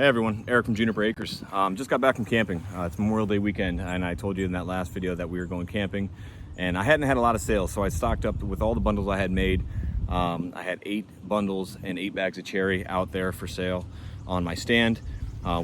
Hey everyone, Eric from Juniper Acres. Just got back from camping. It's Memorial Day weekend, and I told you in that last video that we were going camping, and I hadn't had a lot of sales, so I stocked up with all the bundles I had made. I had 8 bundles and 8 bags of cherry out there for sale on my stand,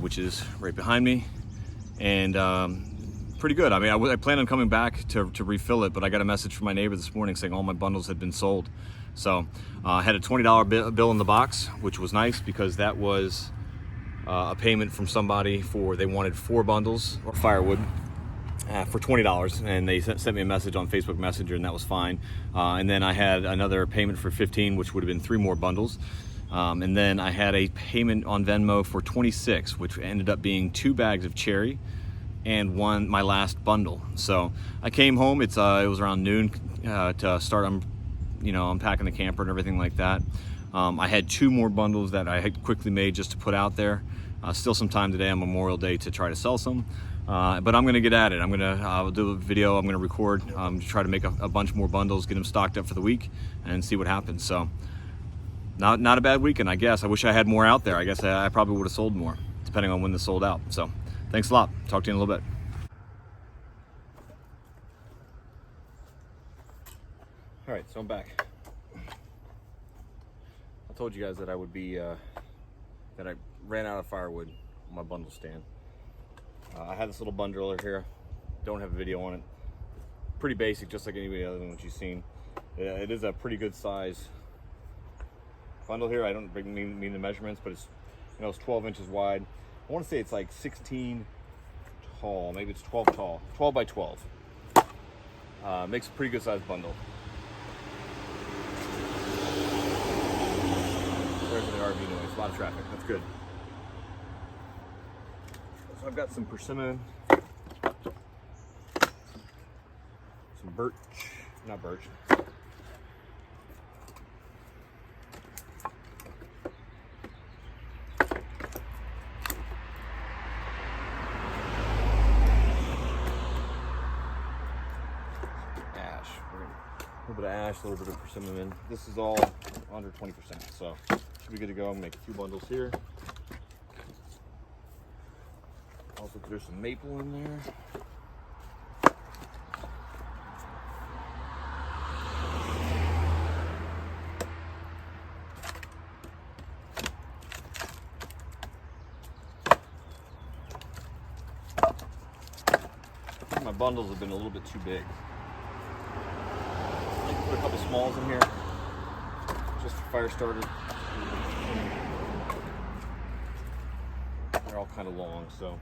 which is right behind me, and pretty good. I mean, I planned on coming back to refill it, but I got a message from my neighbor this morning saying all my bundles had been sold. So I had a $20 bill in the box, which was nice because that was a payment from somebody they wanted 4 bundles or firewood for $20, and they sent me a message on Facebook Messenger, and that was fine. And then I had another payment for 15, which would have been 3 more bundles. And then I had a payment on Venmo for 26, which ended up being 2 bags of cherry and my last bundle. So I came home. It was around noon to start unpacking the camper and everything like that. I had 2 more bundles that I had quickly made just to put out there. Still some time today on Memorial Day to try to sell some, but I'm gonna get at it. I'll do a video, I'm gonna record, to try to make a bunch more bundles, get them stocked up for the week and see what happens. So not a bad weekend, I guess. I wish I had more out there. I guess I probably would have sold more depending on when this sold out. So thanks a lot. Talk to you in a little bit. All right, so I'm back. I told you guys that I would be, that I ran out of firewood on my bundle stand. I had this little bundler here. Don't have a video on it. Pretty basic, just like anybody other than what you've seen. It is a pretty good size bundle here. I don't mean the measurements, but it's 12 inches wide. I want to say it's like 16 tall. Maybe it's 12 tall. 12 by 12. Makes a pretty good size bundle. There's an RV noise, a lot of traffic, that's good. So I've got some persimmon, some not birch. Ash, a little bit of ash, a little bit of persimmon. This is all under 20%, so should be good to go. I'm gonna make a few bundles here. Also, there's some maple in there. My bundles have been a little bit too big. Put a couple smalls in here, just for fire starter. They're all kind of long, so.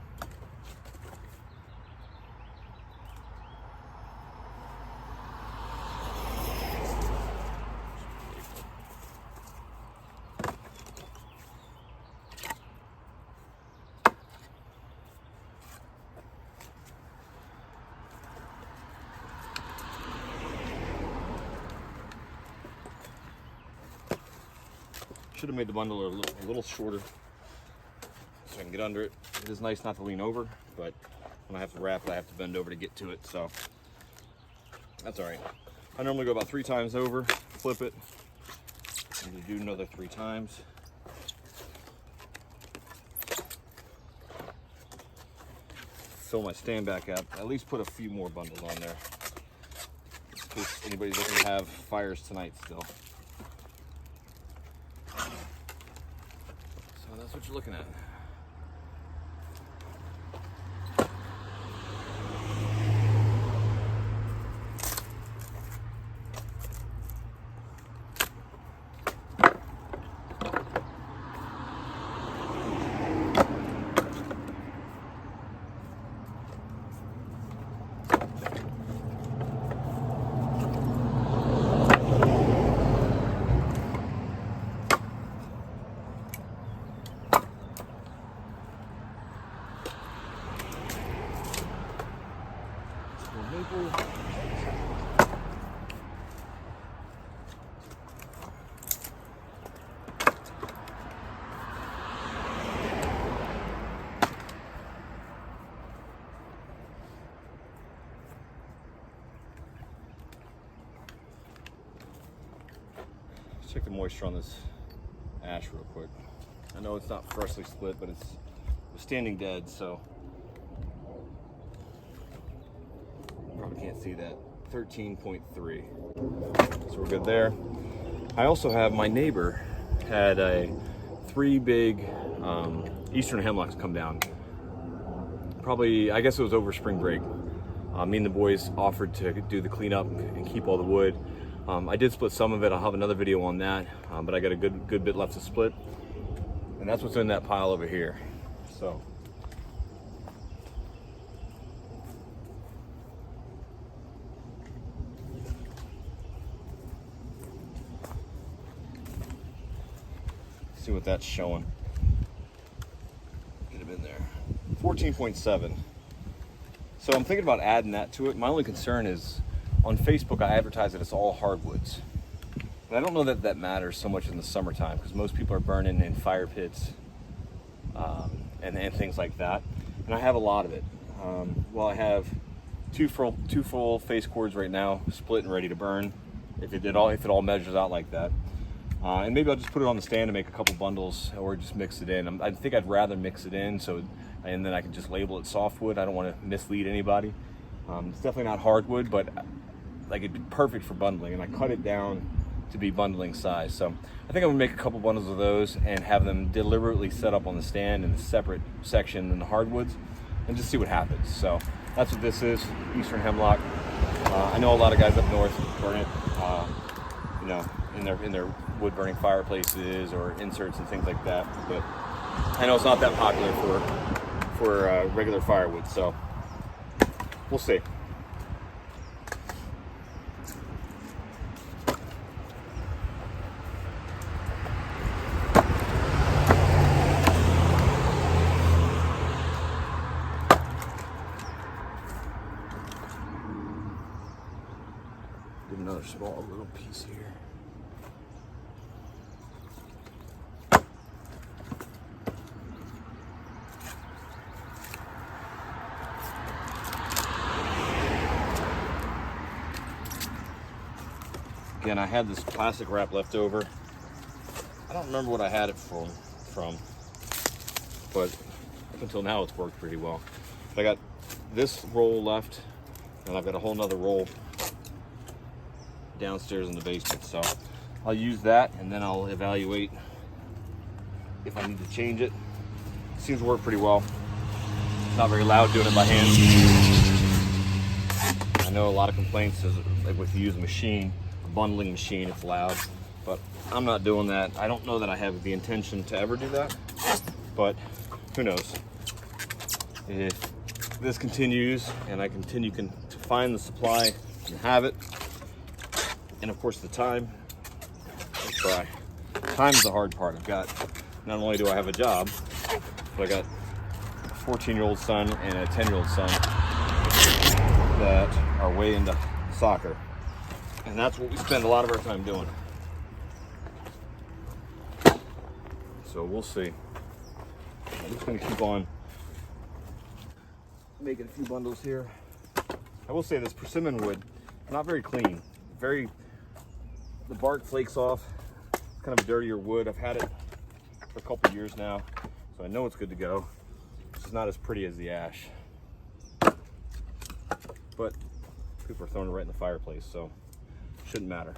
Should have made the bundle a little shorter so I can get under it. It is nice not to lean over, but when I have to wrap it, I have to bend over to get to it, so that's all right. I normally go about 3 times over, flip it, and do another 3 times. Fill my stand back up, at least put a few more bundles on there, in case anybody's looking to have fires tonight still. So that's what you're looking at. Check the moisture on this ash real quick. I know it's not freshly split, but it's standing dead, so probably can't see that. 13.3. So we're good there. I also have, my neighbor had 3 big eastern hemlocks come down. Probably, I guess it was over spring break. Me and the boys offered to do the cleanup and keep all the wood. I did split some of it. I'll have another video on that, but I got a good bit left to split. And that's what's in that pile over here. So. See what that's showing. Get him in there. 14.7. So I'm thinking about adding that to it. My only concern is on Facebook I advertise that it's all hardwoods. But I don't know that that matters so much in the summertime because most people are burning in fire pits and things like that. And I have a lot of it. Well, I have two full face cords right now, split and ready to burn. If it all measures out like that. And maybe I'll just put it on the stand and make a couple bundles or just mix it in. I think I'd rather mix it in and then I can just label it softwood. I don't want to mislead anybody. It's definitely not hardwood, but like it'd be perfect for bundling, and I cut it down to be bundling size. So I think I'm gonna make a couple bundles of those and have them deliberately set up on the stand in a separate section than the hardwoods and just see what happens. So that's what this is, Eastern Hemlock. I know a lot of guys up north burn it, you know, in their wood burning fireplaces or inserts and things like that. But I know it's not that popular for regular firewood, so we'll see. Get another small little piece here. Again, I had this plastic wrap left over. I don't remember what I had it from, but up until now it's worked pretty well. I got this roll left, and I've got a whole nother roll downstairs in the basement. So I'll use that, and then I'll evaluate if I need to change it. Seems to work pretty well. Not very loud doing it by hand. I know a lot of complaints is like if you use a machine, bundling machine, it's loud, but I'm not doing that. I don't know that I have the intention to ever do that, but who knows. If this continues and I continue to find the supply and have it, and of course the time, I'll try. Time's the hard part. I've got, not only do I have a job, but I got a 14-year-old son and a 10-year-old son that are way into soccer. And that's what we spend a lot of our time doing. So we'll see. I'm just gonna keep on making a few bundles here. I will say this persimmon wood, not very clean. The bark flakes off. It's kind of a dirtier wood. I've had it for a couple years now, so I know it's good to go. It's just not as pretty as the ash. But people are throwing it right in the fireplace, so shouldn't matter.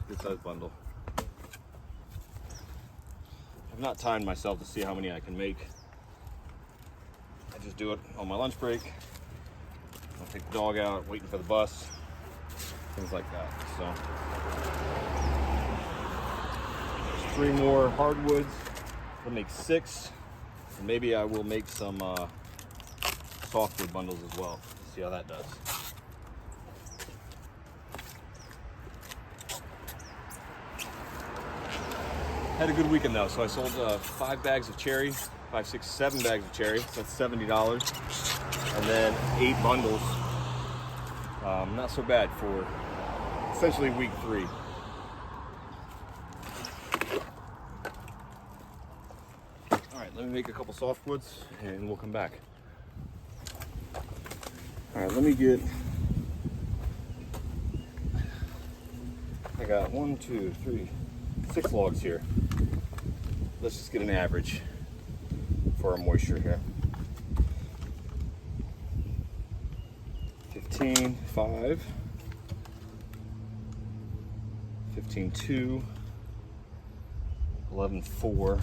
Good size bundle. I've not timed myself to see how many I can make. I just do it on my lunch break. I'll take the dog out, waiting for the bus, things like that. So there's 3 more hardwoods. We'll make 6, and maybe I will make some softwood bundles as well. See how that does. Had a good weekend though, so I sold 5 bags of cherry, 5, 6, 7 bags of cherry, so that's $70. And then 8 bundles. Not so bad for essentially week 3. All right, let me make a couple softwoods and we'll come back. All right, let me get, I got 1, 2, 3, 6 logs here. Let's just get an average for our moisture here. 15.5, 15.2, 11.4,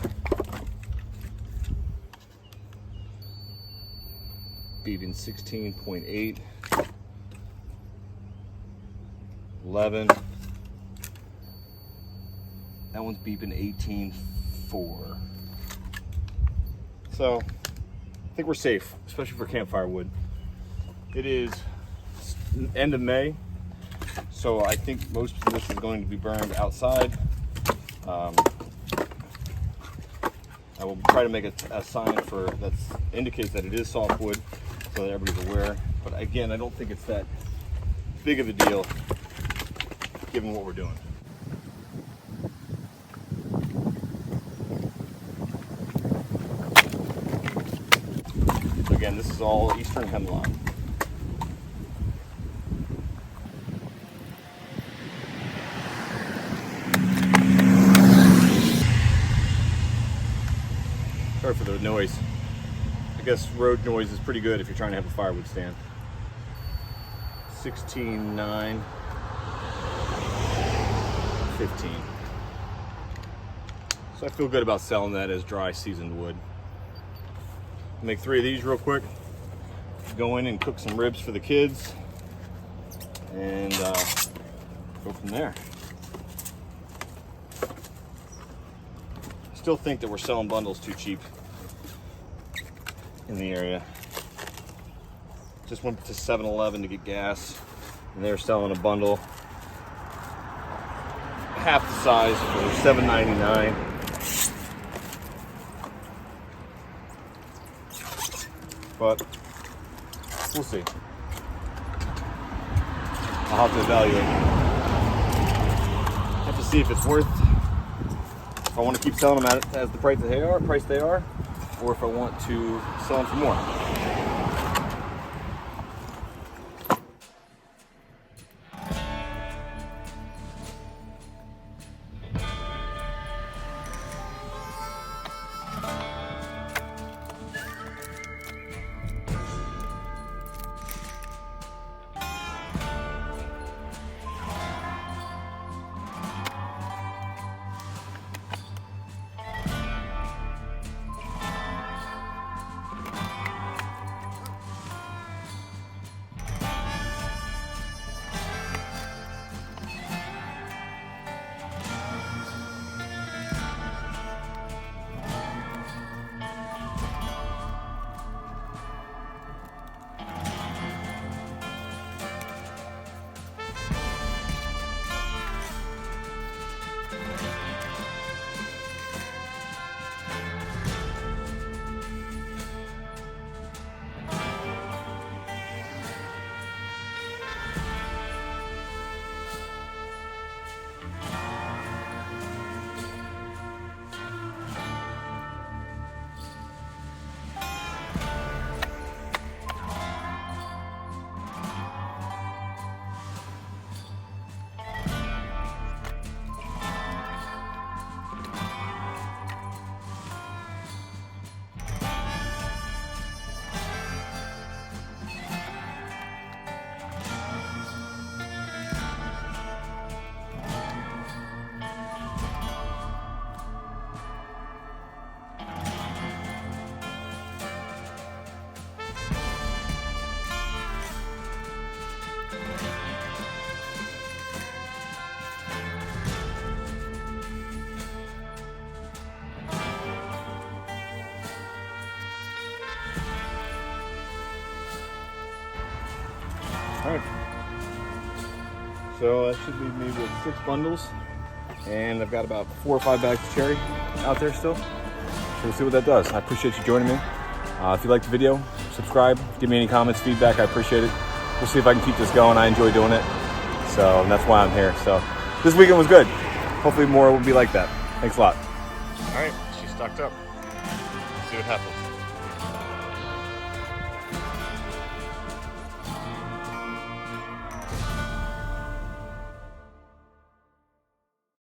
beeping 16.8, 11. That one's beeping 18.4. So I think we're safe, especially for campfire wood. It is end of May, so I think most of this is going to be burned outside. I will try to make a sign for that indicates that it is softwood, so that everybody's aware. But again, I don't think it's that big of a deal, given what we're doing. So again, this is all eastern hemlock. Sorry for the noise. I guess road noise is pretty good if you're trying to have a firewood stand. 16.9, 15. So I feel good about selling that as dry seasoned wood. Make 3 of these real quick. Go in and cook some ribs for the kids and go from there. Still think that we're selling bundles too cheap in the area. Just went to 7-Eleven to get gas, and they're selling a bundle half the size for $7.99. But we'll see. I'll have to evaluate. Have to see if it's worth. If I want to keep selling them at as the price they are, or if I want to sell them for more. All right. So that should leave me with 6 bundles, and I've got about 4 or 5 bags of cherry out there still. So we'll see what that does. I appreciate you joining me. If you liked the video, subscribe, give me any comments, feedback, I appreciate it. We'll see if I can keep this going. I enjoy doing it, so that's why I'm here. So this weekend was good. Hopefully more will be like that. Thanks a lot. All right, she's stocked up. Let's see what happens.